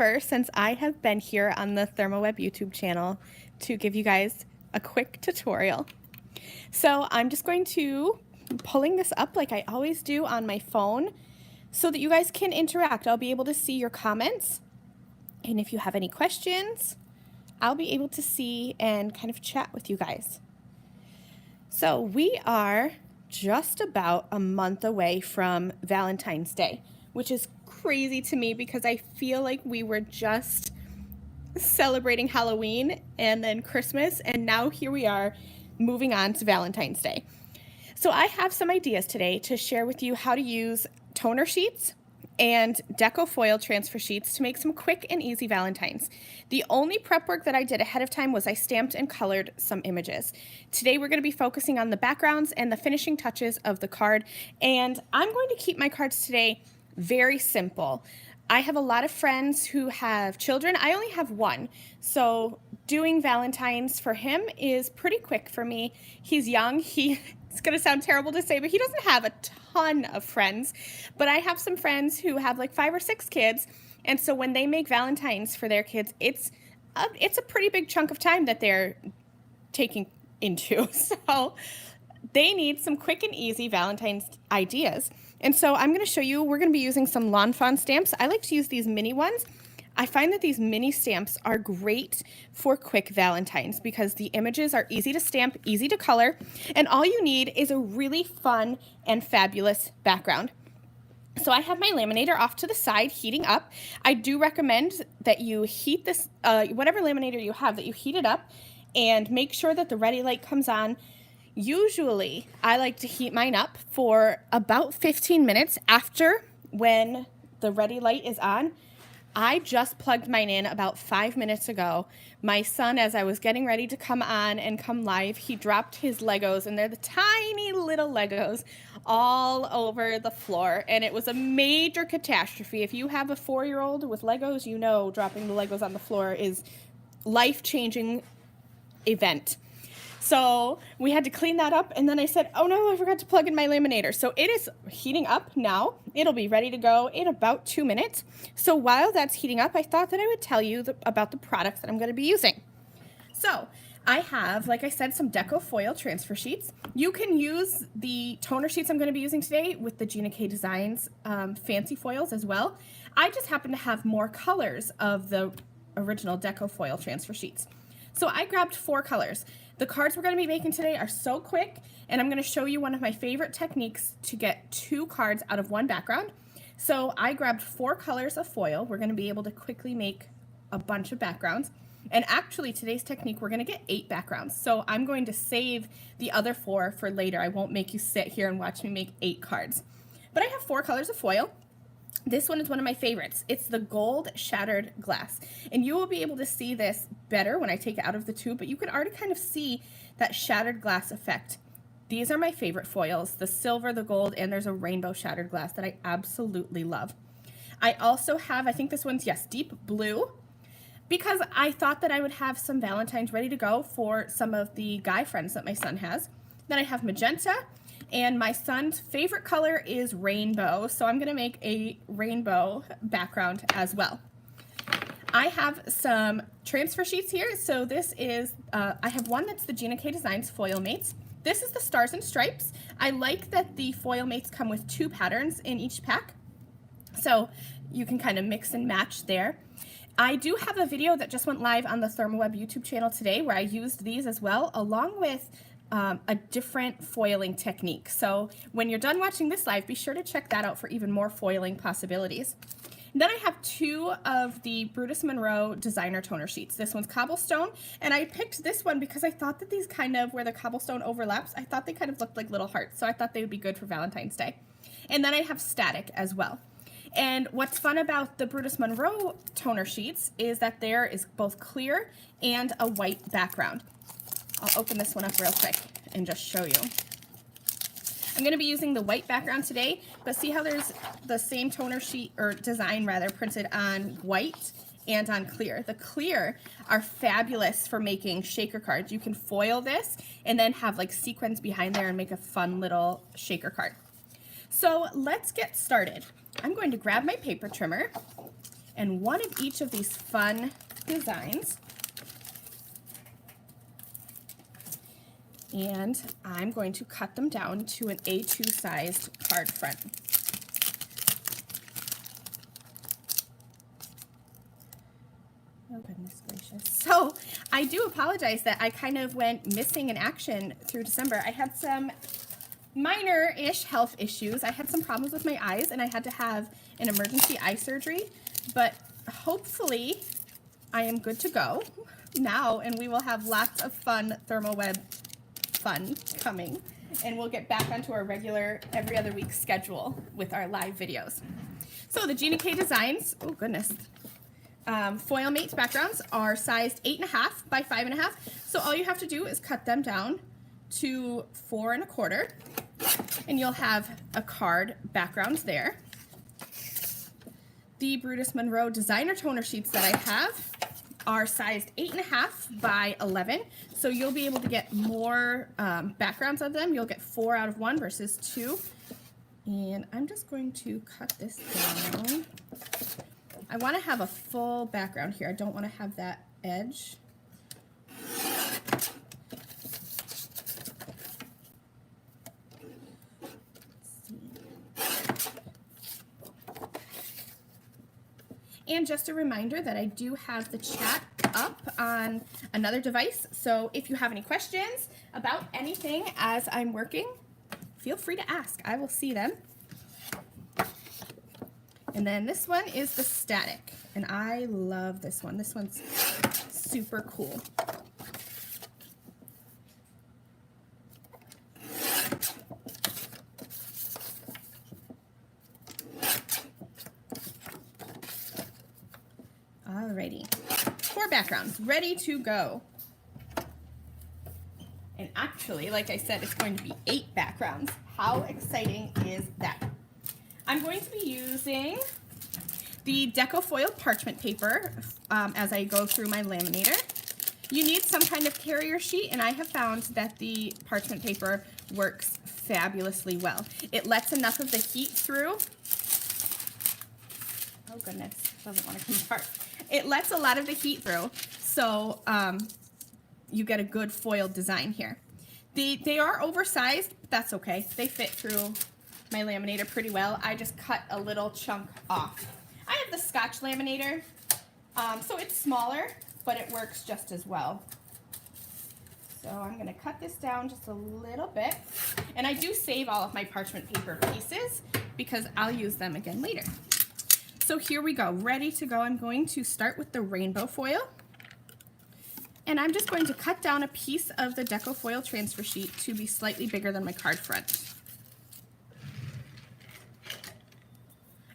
Since I have been here on the ThermoWeb YouTube channel to give you guys a quick tutorial. So I'm just going to pulling this up like I always do on my phone so that you guys can interact. I'll be able to see your comments, and if you have any questions, I'll be able to see and kind of chat with you guys. So we are just about a month away from Valentine's Day, which is crazy to me because I feel like we were just celebrating Halloween and then Christmas, and now here we are moving on to Valentine's Day. So I have some ideas today to share with you how to use toner sheets and deco foil transfer sheets to make some quick and easy Valentines. The only prep work that I did ahead of time was I stamped and colored some images. Today we're going to be focusing on the backgrounds and the finishing touches of the card, and I'm going to keep my cards today very simple. I have a lot of friends who have children. I only have one, so doing Valentine's for him is pretty quick for me. He's young. It's going to sound terrible to say, but he doesn't have a ton of friends. But I have some friends who have like 5 or 6 kids, and so when they make Valentine's for their kids, it's a pretty big chunk of time that they're taking into. So they need some quick and easy Valentine's ideas. And so I'm going to show you, we're going to be using some Lawn Fawn stamps. I like to use these mini ones. I find that these mini stamps are great for quick Valentines because the images are easy to stamp, easy to color, and all you need is a really fun and fabulous background. So I have my laminator off to the side heating up. I do recommend that you heat this, whatever laminator you have, that you heat it up and make sure that the ready light comes on. Usually, I like to heat mine up for about 15 minutes after when the ready light is on. I just plugged mine in about 5 minutes ago. My son, as I was getting ready to come on and come live, he dropped his Legos, and they're the tiny little Legos all over the floor, and it was a major catastrophe. If you have a 4-year-old with Legos, you know dropping the Legos on the floor is life-changing event. So we had to clean that up, and then I said, oh no, I forgot to plug in my laminator. So it is heating up now. It'll be ready to go in about 2 minutes. So while that's heating up, I thought that I would tell you about the products that I'm going to be using. So I have, like I said, some deco foil transfer sheets. You can use the toner sheets I'm going to be using today with the Gina K Designs fancy foils as well. I just happen to have more colors of the original deco foil transfer sheets. So I grabbed 4 colors. The cards we're going to be making today are so quick, and I'm going to show you one of my favorite techniques to get 2 cards out of one background. So I grabbed 4 colors of foil. We're going to be able to quickly make a bunch of backgrounds. And actually, today's technique, we're going to get 8 backgrounds. So I'm going to save the other 4 for later. I won't make you sit here and watch me make 8 cards. But I have 4 colors of foil. This one is one of my favorites. It's the gold shattered glass, and you will be able to see this better when I take it out of the tube, but you can already kind of see that shattered glass effect. These are my favorite foils, the silver, the gold, and there's a rainbow shattered glass that I absolutely love. I also have, I think this one's, yes, deep blue, because I thought that I would have some Valentines ready to go for some of the guy friends that my son has. Then I have magenta, and my son's favorite color is rainbow, so I'm going to make a rainbow background as well. I have some transfer sheets here. So this is, I have one that's the Gina K Designs Foil Mates. This is the Stars and Stripes. I like that the Foil Mates come with 2 patterns in each pack, so you can kind of mix and match there. I do have a video that just went live on the ThermoWeb YouTube channel today where I used these as well, along with a different foiling technique. So when you're done watching this live, be sure to check that out for even more foiling possibilities. And then I have 2 of the Brutus Monroe designer toner sheets. This one's cobblestone, and I picked this one because I thought that these kind of, where the cobblestone overlaps, I thought they kind of looked like little hearts, so I thought they would be good for Valentine's Day. And then I have static as well. And what's fun about the Brutus Monroe toner sheets is that there is both clear and a white background. I'll open this one up real quick and just show you. I'm going to be using the white background today, but see how there's the same toner sheet, or design rather, printed on white and on clear. The clear are fabulous for making shaker cards. You can foil this and then have like sequins behind there and make a fun little shaker card. So let's get started. I'm going to grab my paper trimmer and one of each of these fun designs. And I'm going to cut them down to an A2 sized card front. Oh, goodness gracious. So I do apologize that I kind of went missing in action through December. I had some minor-ish health issues. I had some problems with my eyes, and I had to have an emergency eye surgery. But hopefully I am good to go now, and we will have lots of fun ThermoWeb fun coming. And we'll get back onto our regular every other week schedule with our live videos. So the Gina K Designs, oh goodness, foil mate backgrounds are sized 8.5 by 5.5. So all you have to do is cut them down to 4 1/4, and you'll have a card background there. The Brutus Monroe designer toner sheets that I have are sized 8.5 by 11, so you'll be able to get more backgrounds of them. You'll get 4 out of 1 versus 2. And I'm just going to cut this down. I want to have a full background here. I don't want to have that edge. And just a reminder that I do have the chat up on another device. So if you have any questions about anything as I'm working, feel free to ask. I will see them. And then this one is the static, and I love this one. This one's super cool. Alrighty, 4 backgrounds ready to go. And actually, like I said, it's going to be 8 backgrounds. How exciting is that? I'm going to be using the Deco Foil parchment paper as I go through my laminator. You need some kind of carrier sheet, and I have found that the parchment paper works fabulously well. It lets enough of the heat through. Oh goodness, doesn't want to come apart. It lets a lot of the heat through, so you get a good foiled design here. They are oversized, but that's okay. They fit through my laminator pretty well. I just cut a little chunk off. I have the Scotch laminator, so it's smaller, but it works just as well. So I'm going to cut this down just a little bit, and I do save all of my parchment paper pieces because I'll use them again later. So here we go, ready to go. I'm going to start with the rainbow foil, and I'm just going to cut down a piece of the Deco Foil transfer sheet to be slightly bigger than my card front.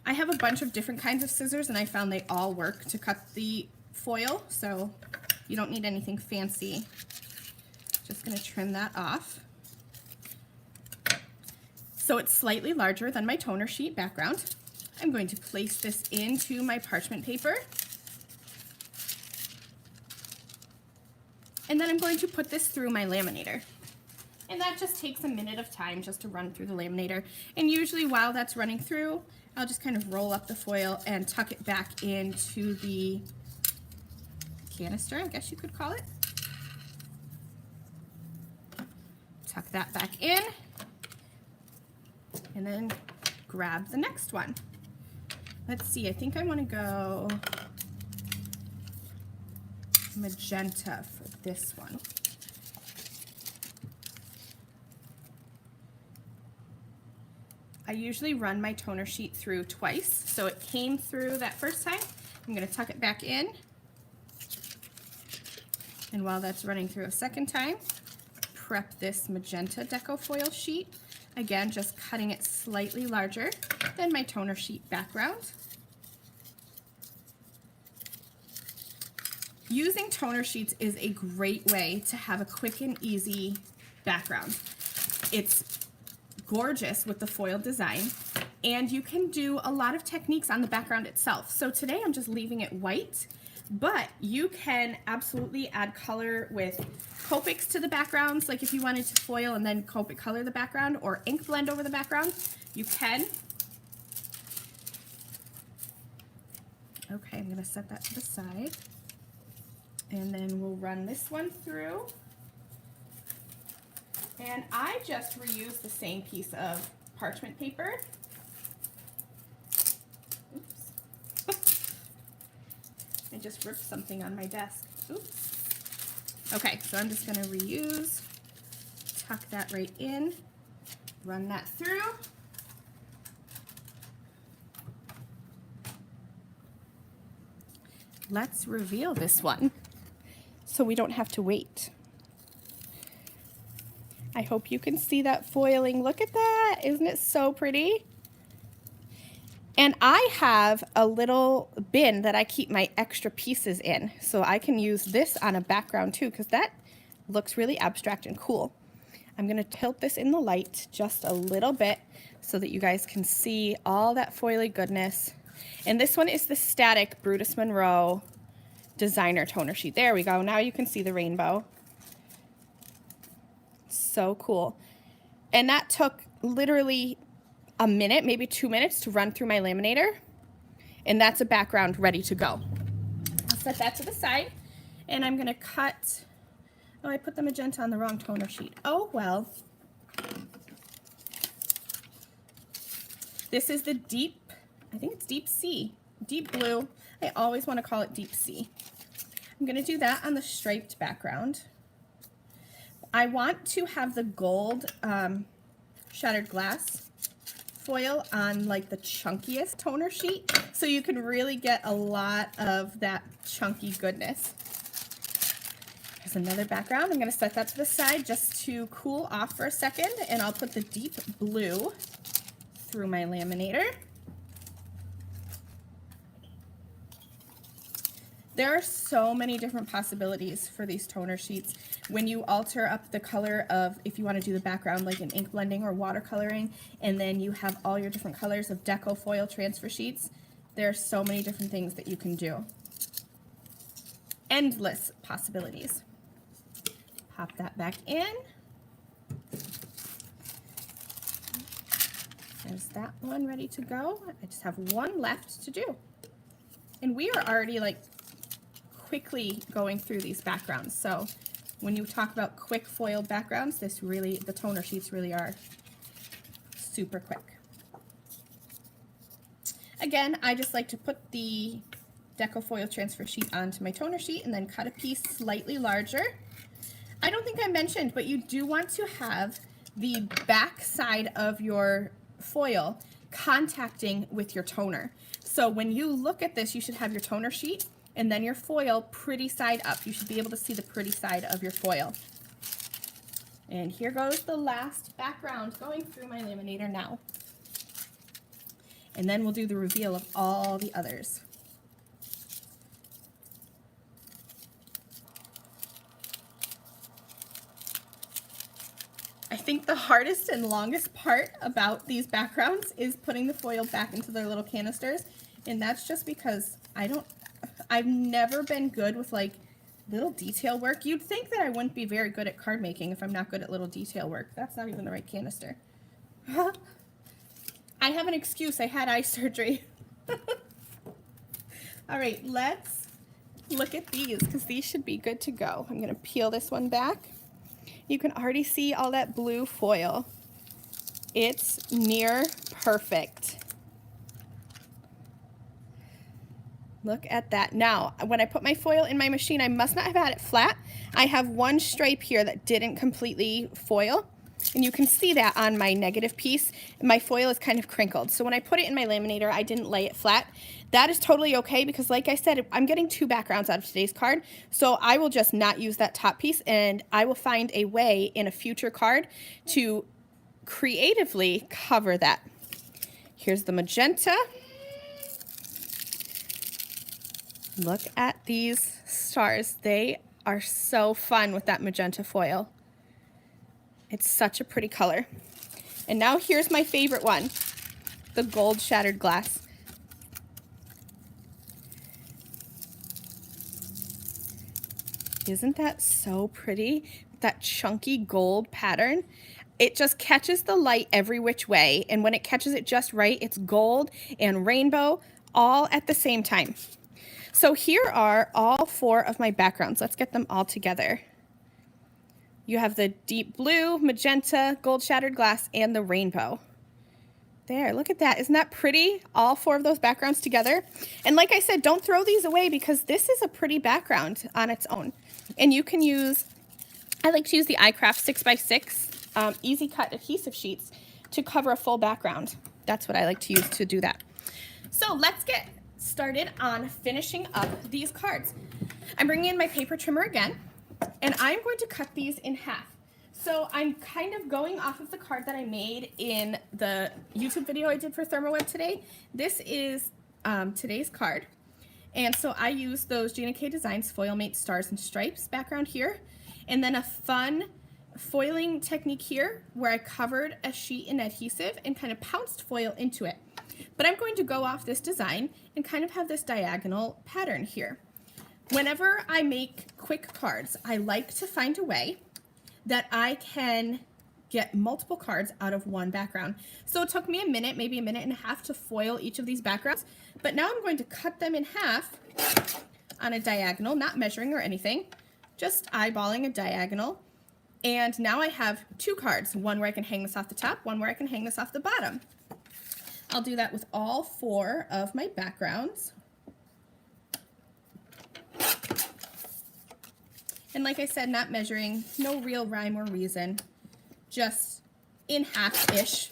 I have a bunch of different kinds of scissors, and I found they all work to cut the foil, so you don't need anything fancy. Just going to trim that off. So it's slightly larger than my toner sheet background. I'm going to place this into my parchment paper. And then I'm going to put this through my laminator. And that just takes a minute of time just to run through the laminator. And usually while that's running through, I'll just kind of roll up the foil and tuck it back into the canister, I guess you could call it. Tuck that back in, and then grab the next one. Let's see, I think I want to go magenta for this one. I usually run my toner sheet through twice, so it came through that first time. I'm going to tuck it back in, and while that's running through a second time, prep this magenta Deco Foil sheet. Again, just cutting it slightly larger than my toner sheet background. Using toner sheets is a great way to have a quick and easy background. It's gorgeous with the foil design, and you can do a lot of techniques on the background itself. So today I'm just leaving it white, but you can absolutely add color with Copics to the backgrounds, like if you wanted to foil and then Copic color the background, or ink blend over the background, you can. Okay, I'm gonna set that to the side. And then we'll run this one through. And I just reused the same piece of parchment paper. Oops. I just ripped something on my desk. Oops. Okay, so I'm just gonna reuse, tuck that right in, run that through. Let's reveal this one so we don't have to wait. I hope you can see that foiling. Look at that. Isn't it so pretty? And I have a little bin that I keep my extra pieces in, so I can use this on a background too, because that looks really abstract and cool. I'm gonna tilt this in the light just a little bit so that you guys can see all that foily goodness. And this one is the static Brutus Monroe designer toner sheet. There we go. Now you can see the rainbow. So cool. And that took literally a minute, maybe 2 minutes to run through my laminator. And that's a background ready to go. I'll set that to the side and I'm gonna cut, oh, I put the magenta on the wrong toner sheet. Oh, well. This is the deep, I think it's deep sea, deep blue. I always want to call it deep sea. I'm gonna do that on the striped background. I want to have the gold shattered glass foil on like the chunkiest toner sheet so you can really get a lot of that chunky goodness. Here's another background. I'm going to set that to the side just to cool off for a second, and I'll put the deep blue through my laminator. There are so many different possibilities for these toner sheets. When you alter up the color of, if you want to do the background like in ink blending or watercoloring, and then you have all your different colors of deco foil transfer sheets, there are so many different things that you can do. Endless possibilities. Pop that back in. There's that one ready to go. I just have one left to do. And we are already like quickly going through these backgrounds. So when you talk about quick foil backgrounds, this really, the toner sheets really are super quick. Again, I just like to put the deco foil transfer sheet onto my toner sheet and then cut a piece slightly larger. I don't think I mentioned, but you do want to have the back side of your foil contacting with your toner. So when you look at this, you should have your toner sheet and then your foil pretty side up. You should be able to see the pretty side of your foil. And here goes the last background going through my laminator now. And then we'll do the reveal of all the others. I think the hardest and longest part about these backgrounds is putting the foil back into their little canisters. And that's just because I've never been good with like little detail work. You'd think that I wouldn't be very good at card making if I'm not good at little detail work. That's not even the right canister. I have an excuse. I had eye surgery. All right, let's look at these because these should be good to go. I'm going to peel this one back. You can already see all that blue foil. It's near perfect. Look at that. Now, when I put my foil in my machine, I must not have had it flat. I have one stripe here that didn't completely foil, and you can see that on my negative piece. My foil is kind of crinkled. So when I put it in my laminator, I didn't lay it flat. That is totally okay because like I said, I'm getting two backgrounds out of today's card. So I will just not use that top piece, and I will find a way in a future card to creatively cover that. Here's the magenta. Look at these stars. They are so fun with that magenta foil. It's such a pretty color. And now here's my favorite one, the gold shattered glass. Isn't that so pretty? That chunky gold pattern. It just catches the light every which way, and when it catches it just right, it's gold and rainbow all at the same time. So here are all 4 of my backgrounds. Let's get them all together. You have the deep blue, magenta, gold shattered glass, and the rainbow. There, look at that. Isn't that pretty? All 4 of those backgrounds together. And like I said, don't throw these away because this is a pretty background on its own. And you can use, I like to use the iCraft 6x6 easy cut adhesive sheets to cover a full background. That's what I like to use to do that. So let's get started on finishing up these cards. I'm bringing in my paper trimmer again, and I'm going to cut these in half. So I'm kind of going off of the card that I made in the YouTube video I did for ThermoWeb today. This is today's card. And so I used those Gina K Designs Foil Mate Stars and Stripes background here. And then a fun foiling technique here where I covered a sheet in adhesive and kind of pounced foil into it. But I'm going to go off this design and kind of have this diagonal pattern here. Whenever I make quick cards, I like to find a way that I can get multiple cards out of one background. So it took me a minute, maybe a minute and a half to foil each of these backgrounds, but now I'm going to cut them in half on a diagonal, not measuring or anything, just eyeballing a diagonal. And now I have 2 cards, one where I can hang this off the top, one where I can hang this off the bottom. I'll do that with all 4 of my backgrounds. And like I said, not measuring, no real rhyme or reason, just in half-ish.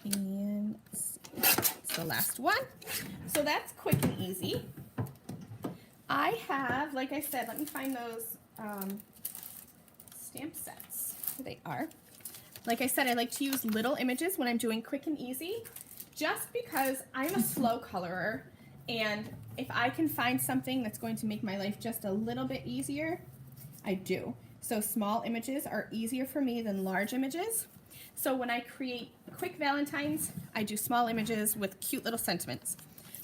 And let's see, it's the last one. So that's quick and easy. I have, like I said, let me find those stamp sets. Here they are. Like I said, I like to use little images when I'm doing quick and easy, just because I'm a slow colorer, and if I can find something that's going to make my life just a little bit easier, I do. So small images are easier for me than large images. So when I create quick Valentines, I do small images with cute little sentiments.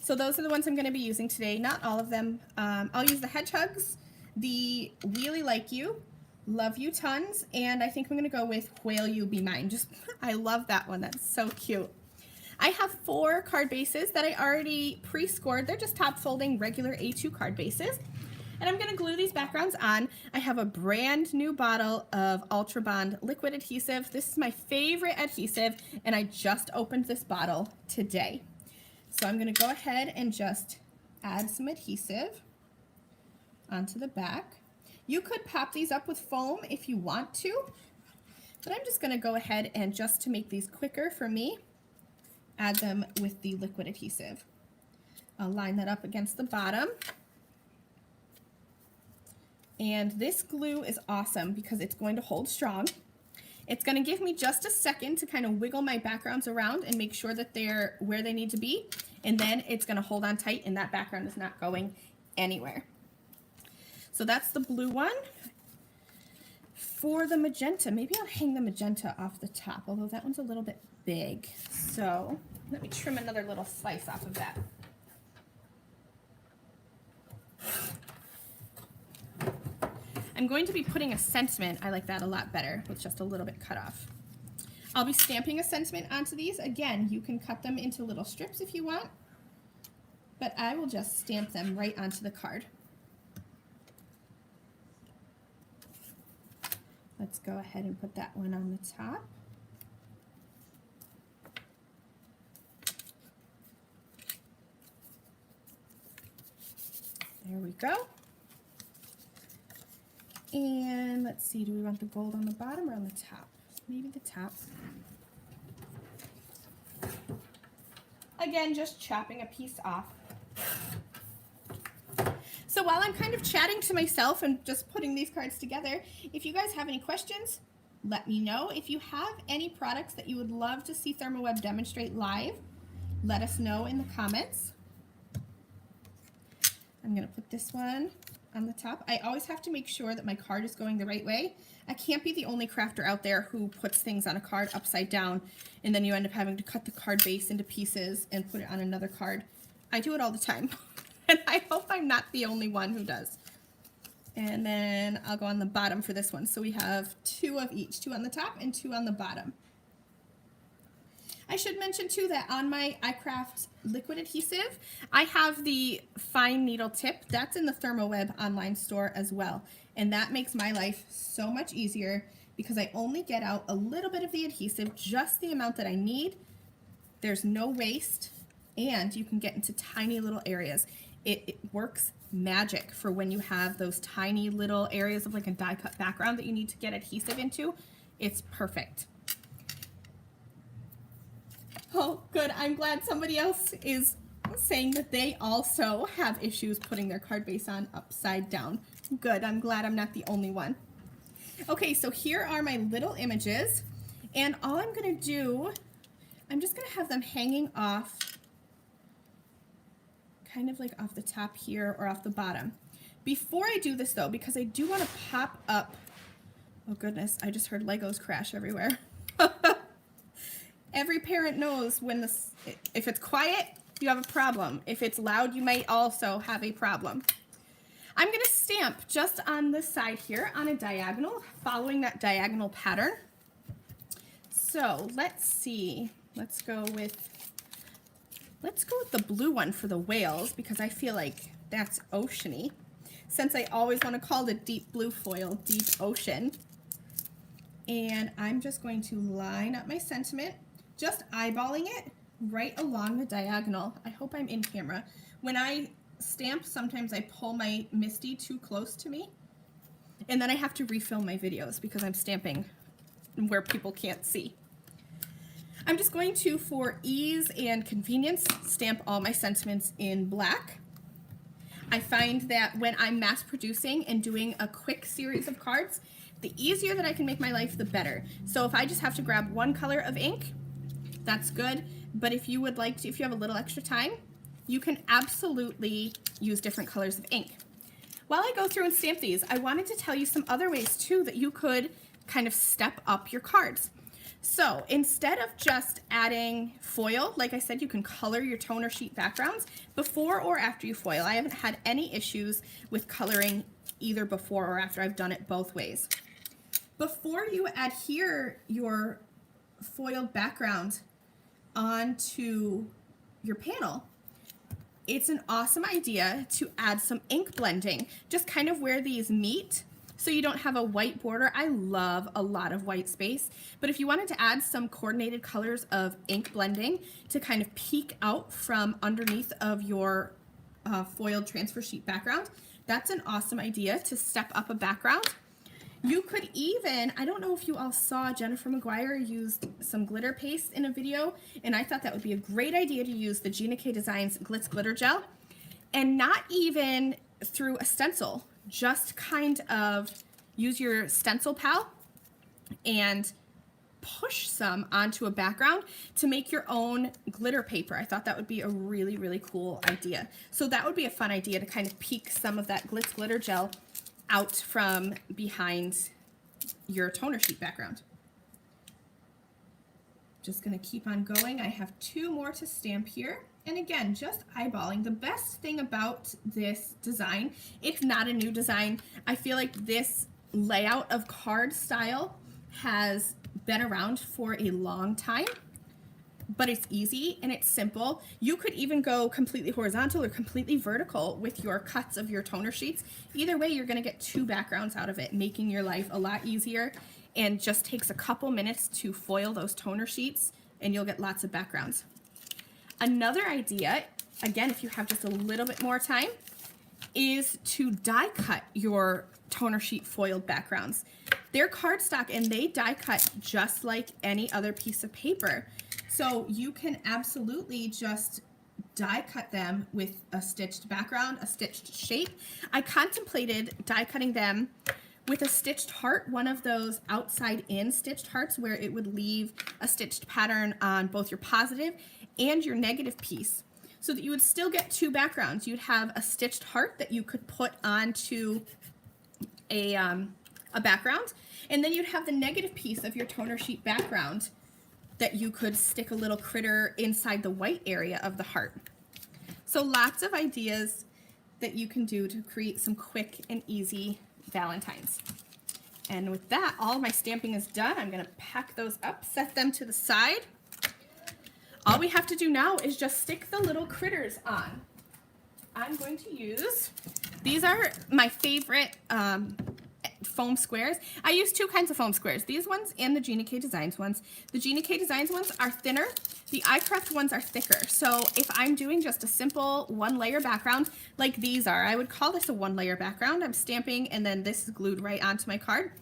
So those are the ones I'm going to be using today. Not all of them. I'll use the hedgehogs, the really like you, love you tons, and I think I'm going to go with whale you be mine. Just I love that one. That's so cute. I have 4 card bases that I already pre-scored. They're just top folding regular A2 card bases. And I'm going to glue these backgrounds on. I have a brand new bottle of Ultra Bond liquid adhesive. This is my favorite adhesive, and I just opened this bottle today. So I'm going to go ahead and just add some adhesive onto the back. You could pop these up with foam if you want to, but I'm just going to go ahead and, just to make these quicker for me, add them with the liquid adhesive. I'll line that up against the bottom. And this glue is awesome because it's going to hold strong. It's going to give me just a second to kind of wiggle my backgrounds around and make sure that they're where they need to be. And then it's going to hold on tight and that background is not going anywhere. So that's the blue one. For the magenta, maybe I'll hang the magenta off the top, although that one's a little bit big. So let me trim another little slice off of that. I'm going to be putting a sentiment. I like that a lot better with just a little bit cut off. I'll be stamping a sentiment onto these. Again, you can cut them into little strips if you want, but I will just stamp them right onto the card. Let's go ahead and put that one on the top. There we go. And let's see, do we want the gold on the bottom or on the top? Maybe the top. Again, just chopping a piece off. So while I'm kind of chatting to myself and just putting these cards together, if you guys have any questions, let me know. If you have any products that you would love to see ThermoWeb demonstrate live, let us know in the comments. I'm going to put this one on the top. I always have to make sure that my card is going the right way. I can't be the only crafter out there who puts things on a card upside down and then you end up having to cut the card base into pieces and put it on another card. I do it all the time. And I hope I'm not the only one who does. And then I'll go on the bottom for this one. So we have 2 of each, 2 on the top and 2 on the bottom. I should mention too that on my iCraft liquid adhesive, I have the fine needle tip. That's in the ThermoWeb online store as well. And that makes my life so much easier because I only get out a little bit of the adhesive, just the amount that I need. There's no waste, and you can get into tiny little areas. It works magic for when you have those tiny little areas of like a die cut background that you need to get adhesive into. It's perfect. Oh, good. I'm glad somebody else is saying that they also have issues putting their card base on upside down. Good. I'm glad I'm not the only one. Okay, so here are my little images, and all I'm going to do, I'm just going to have them hanging off, kind of like off the top here or off the bottom. Before I do this though, because I do want to pop up, oh goodness, I just heard Legos crash everywhere. Every parent knows when if it's quiet, you have a problem. If it's loud, you might also have a problem. I'm going to stamp just on this side here on a diagonal, following that diagonal pattern. So let's see. Let's go with the blue one for the whales because I feel like that's oceany. Since I always want to call the deep blue foil deep ocean. And I'm just going to line up my sentiment, just eyeballing it right along the diagonal. I hope I'm in camera. When I stamp, sometimes I pull my Misty too close to me, and then I have to refilm my videos because I'm stamping where people can't see. I'm just going to, for ease and convenience, stamp all my sentiments in black. I find that when I'm mass producing and doing a quick series of cards, the easier that I can make my life, the better. So if I just have to grab one color of ink, that's good. But if you would like to, if you have a little extra time, you can absolutely use different colors of ink. While I go through and stamp these, I wanted to tell you some other ways too that you could kind of step up your cards. So instead of just adding foil, like I said, you can color your toner sheet backgrounds before or after you foil. I haven't had any issues with coloring either before or after. I've done it both ways. Before you adhere your foiled background onto your panel, it's an awesome idea to add some ink blending, just kind of where these meet so you don't have a white border. I love a lot of white space, but if you wanted to add some coordinated colors of ink blending to kind of peek out from underneath of your foiled transfer sheet background, that's an awesome idea to step up a background. You could even, I don't know if you all saw Jennifer McGuire used some glitter paste in a video, and I thought that would be a great idea to use the Gina K Designs Glitz Glitter Gel, and not even through a stencil, just kind of use your stencil pal and push some onto a background to make your own glitter paper. I thought that would be a really, really cool idea. So that would be a fun idea to kind of peek some of that Glitz Glitter Gel out from behind your toner sheet background. Just gonna keep on going. I have 2 more to stamp here. And again, just eyeballing. The best thing about this design, it's not a new design. I feel like this layout of card style has been around for a long time, but it's easy and it's simple. You could even go completely horizontal or completely vertical with your cuts of your toner sheets. Either way, you're gonna get 2 backgrounds out of it, making your life a lot easier, and just takes a couple minutes to foil those toner sheets and you'll get lots of backgrounds. Another idea, again, if you have just a little bit more time, is to die cut your toner sheet foiled backgrounds. They're cardstock and they die cut just like any other piece of paper. So you can absolutely just die cut them with a stitched background, a stitched shape. I contemplated die cutting them with a stitched heart, one of those outside in stitched hearts where it would leave a stitched pattern on both your positive and your negative piece, so that you would still get 2 backgrounds. You'd have a stitched heart that you could put onto a background, and then you'd have the negative piece of your toner sheet background that you could stick a little critter inside the white area of the heart. So lots of ideas that you can do to create some quick and easy Valentines. And with that, all my stamping is done. I'm gonna pack those up, set them to the side. All we have to do now is just stick the little critters on. I'm going to use, these are my favorite foam squares. I use two kinds of foam squares, these ones and the Gina K Designs ones. The Gina K Designs ones are thinner, the iCraft ones are thicker. So if I'm doing just a simple one layer background like these are, I would call this a one layer background. I'm stamping and then this is glued right onto my card.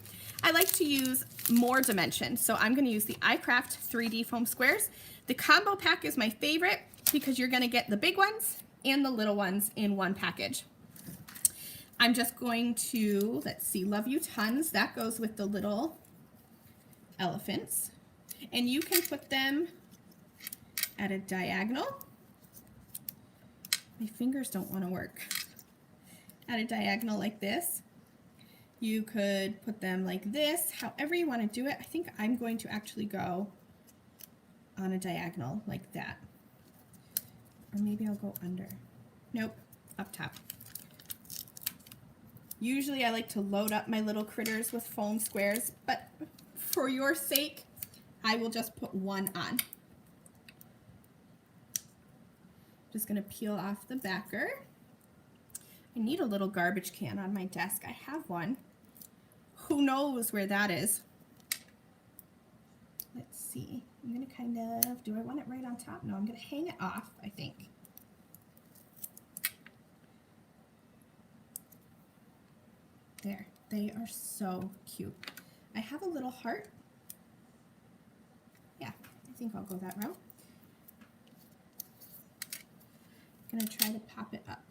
I like to use more dimension, so I'm going to use the iCraft 3D foam squares. The combo pack is my favorite because you're going to get the big ones and the little ones in one package. I'm just going to, let's see, Love You Tons. That goes with the little elephants. And you can put them at a diagonal. My fingers don't want to work. At a diagonal like this. You could put them like this, however you want to do it. I think I'm going to actually go on a diagonal like that. Or maybe I'll go under. Nope, up top. Usually I like to load up my little critters with foam squares, but for your sake, I will just put one on. Just gonna peel off the backer. I need a little garbage can on my desk. I have one. Who knows where that is? Let's see. I'm gonna kind of, do I want it right on top? No, I'm gonna hang it off, I think. There, they are so cute. I have a little heart. Yeah, I think I'll go that route. I'm gonna try to pop it up.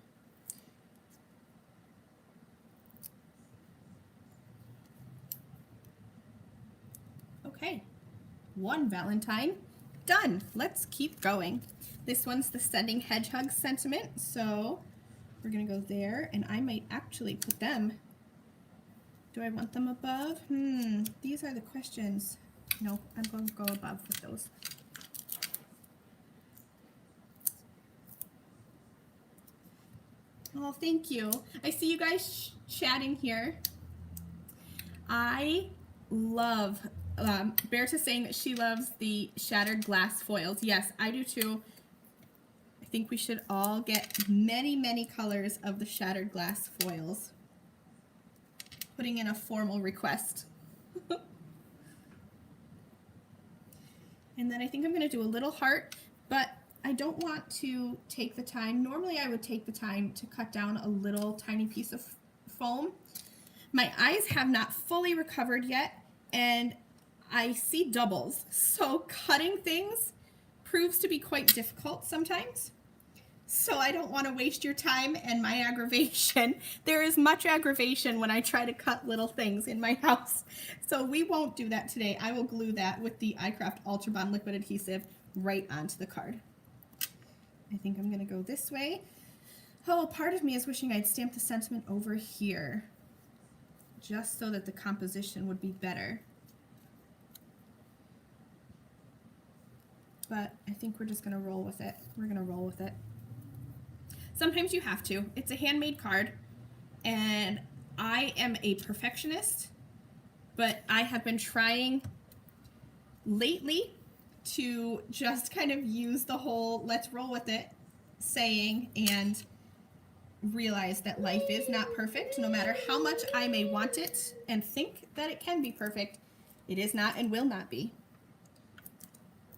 Okay, one Valentine done. Let's keep going. This one's the Sending Hedgehog sentiment, so we're gonna go there, and I might actually put them. Do I want them above? These are the questions. No, I'm going to go above with those. Oh, thank you. I see you guys chatting here. I love, Berta's saying that she loves the shattered glass foils. Yes, I do too. I think we should all get many, many colors of the shattered glass foils. Putting in a formal request. And then I think I'm going to do a little heart, but I don't want to take the time. Normally I would take the time to cut down a little tiny piece of foam. My eyes have not fully recovered yet, and I see doubles. So cutting things proves to be quite difficult sometimes. So I don't want to waste your time and my aggravation. There is much aggravation when I try to cut little things in my house. So we won't do that today. I will glue that with the iCraft Ultra Bond liquid adhesive right onto the card. I think I'm going to go this way. Oh, part of me is wishing I'd stamped the sentiment over here, just so that the composition would be better. But I think we're just going to roll with it. We're going to roll with it. Sometimes you have to. It's a handmade card, and I am a perfectionist, but I have been trying lately to just kind of use the whole let's roll with it saying and realize that life is not perfect. No matter how much I may want it and think that it can be perfect, it is not and will not be.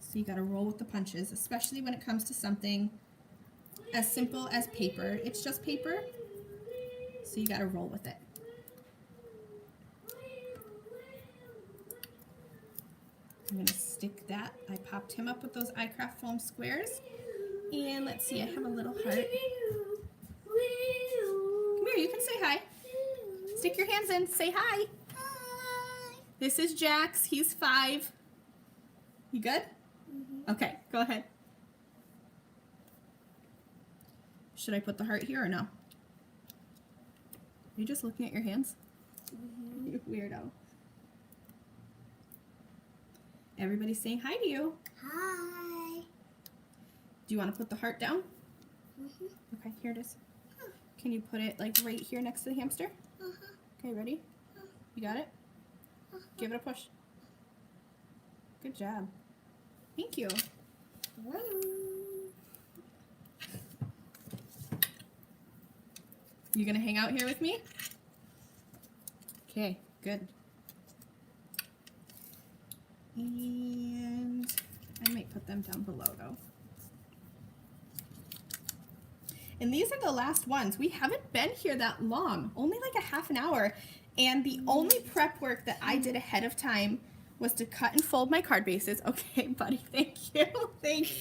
So you got to roll with the punches, especially when it comes to something as simple as paper. It's just paper, so you got to roll with it. I'm going to stick that. I popped him up with those iCraft foam squares. And let's see, I have a little heart. Come here, you can say hi. Stick your hands in, say hi. Hi. This is Jax, he's 5. You good? Okay, go ahead. Should I put the heart here or no? Are you just looking at your hands? You weirdo. Everybody's saying hi to you. Hi. Do you want to put the heart down? Okay, here it is. Can you put it like right here next to the hamster? Okay, ready? You got it? Give it a push. Good job. Thank you. You gonna hang out here with me? Okay, good. And I might put them down below though. And these are the last ones. We haven't been here that long, only like a half an hour. And the only prep work that I did ahead of time was to cut and fold my card bases. Okay, buddy, thank you. Thank you.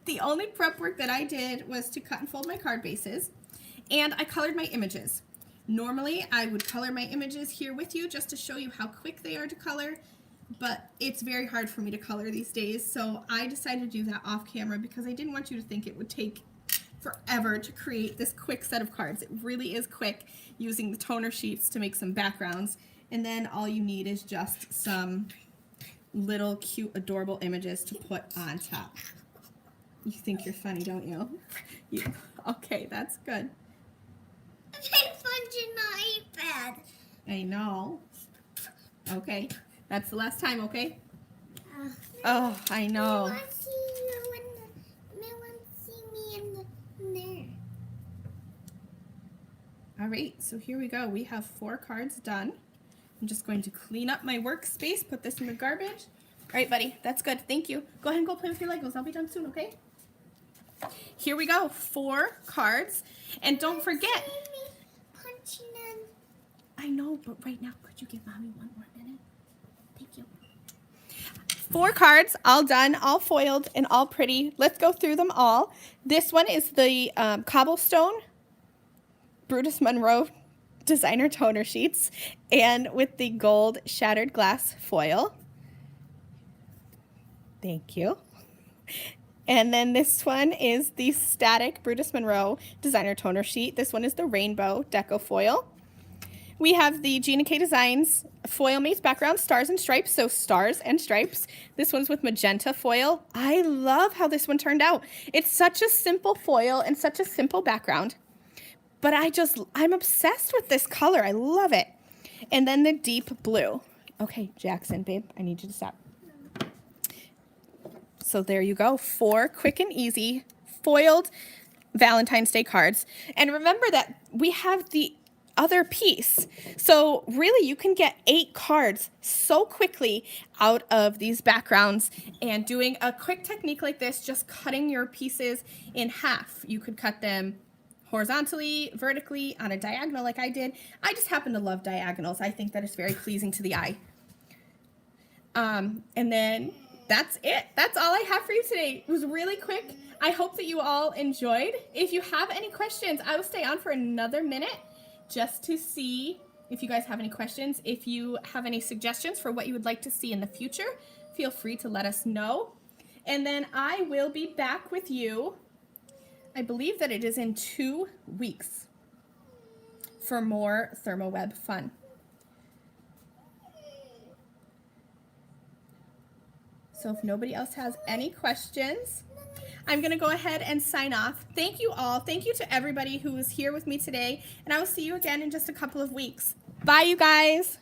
The only prep work that I did was to cut and fold my card bases. And I colored my images. Normally, I would color my images here with you just to show you how quick they are to color, but it's very hard for me to color these days, so I decided to do that off camera because I didn't want you to think it would take forever to create this quick set of cards. It really is quick using the toner sheets to make some backgrounds, and then all you need is just some little cute, adorable images to put on top. You think you're funny, don't you? Okay, that's good. I found your iPad. I know. Okay, that's the last time, okay? Oh, I know. I want to see me in there. All right, so here we go. We have 4 cards done. I'm just going to clean up my workspace, put this in the garbage. All right, buddy, that's good. Thank you. Go ahead and go play with your Legos. I'll be done soon, okay? Here we go. 4 cards. And don't forget. Punching in. I know, but right now, could you give Mommy 1 more minute? Thank you. 4 cards, all done, all foiled, and all pretty. Let's go through them all. This one is the Cobblestone Brutus Monroe designer toner sheets, and with the gold shattered glass foil. Thank you. And then this one is the static Brutus Monroe designer toner sheet. This one is the rainbow deco foil. We have the Gina K Designs foil mates background, stars and stripes, so stars and stripes. This one's with magenta foil. I love how this one turned out. It's such a simple foil and such a simple background, but I'm obsessed with this color. I love it. And then the deep blue. Okay, Jackson, babe, I need you to stop. So there you go, 4 quick and easy foiled Valentine's Day cards. And remember that we have the other piece. So really you can get 8 cards so quickly out of these backgrounds, and doing a quick technique like this, just cutting your pieces in half. You could cut them horizontally, vertically, on a diagonal like I did. I just happen to love diagonals. I think that it's very pleasing to the eye. And then that's it. That's all I have for you today. It was really quick. I hope that you all enjoyed. If you have any questions, I will stay on for another minute just to see if you guys have any questions. If you have any suggestions for what you would like to see in the future, feel free to let us know. And then I will be back with you, I believe that it is in 2 weeks, for more ThermoWeb fun. So if nobody else has any questions, I'm going to go ahead and sign off. Thank you all. Thank you to everybody who was here with me today, and I will see you again in just a couple of weeks. Bye, you guys.